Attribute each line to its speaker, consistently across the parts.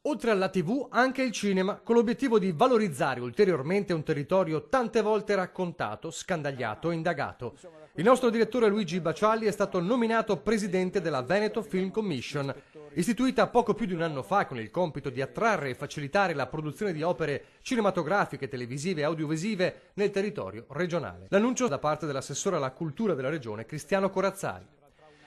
Speaker 1: Oltre alla TV, anche il cinema, con l'obiettivo di valorizzare ulteriormente un territorio tante volte raccontato, scandagliato e indagato. Il nostro direttore Luigi Bacialli è stato nominato presidente della Veneto Film Commission, istituita poco più di un anno fa con il compito di attrarre e facilitare la produzione di opere cinematografiche, televisive e audiovisive nel territorio regionale. L'annuncio da parte dell'assessore alla cultura della regione Cristiano Corazzari.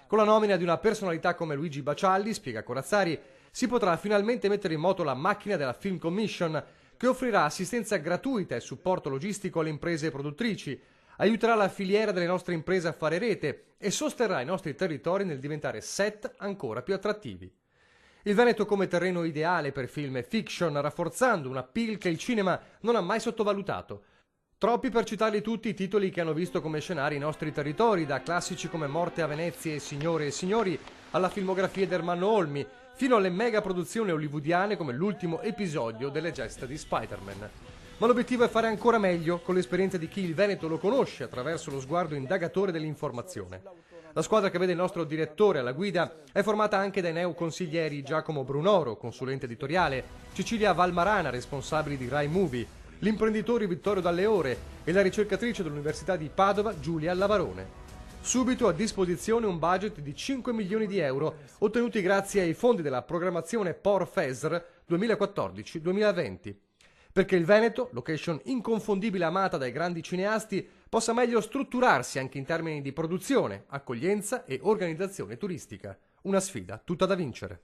Speaker 1: Con la nomina di una personalità come Luigi Bacialli, spiega Corazzari, si potrà finalmente mettere in moto la macchina della Film Commission, che offrirà assistenza gratuita e supporto logistico alle imprese produttrici, aiuterà la filiera delle nostre imprese a fare rete e sosterrà i nostri territori nel diventare set ancora più attrattivi. Il Veneto come terreno ideale per film e fiction, rafforzando un appeal che il cinema non ha mai sottovalutato. Troppi per citarli tutti i titoli che hanno visto come scenari i nostri territori, da classici come Morte a Venezia e Signore e Signori, alla filmografia di Ermanno Olmi, fino alle mega produzioni hollywoodiane come l'ultimo episodio delle gesta di Spider-Man. Ma l'obiettivo è fare ancora meglio con l'esperienza di chi il Veneto lo conosce attraverso lo sguardo indagatore dell'informazione. La squadra che vede il nostro direttore alla guida è formata anche dai neoconsiglieri Giacomo Brunoro, consulente editoriale, Cecilia Valmarana, responsabile di Rai Movie, l'imprenditore Vittorio Dalleore e la ricercatrice dell'Università di Padova Giulia Lavarone. Subito a disposizione un budget di 5 milioni di euro ottenuti grazie ai fondi della programmazione POR FESR 2014-2020. Perché il Veneto, location inconfondibile amata dai grandi cineasti, possa meglio strutturarsi anche in termini di produzione, accoglienza e organizzazione turistica. Una sfida tutta da vincere.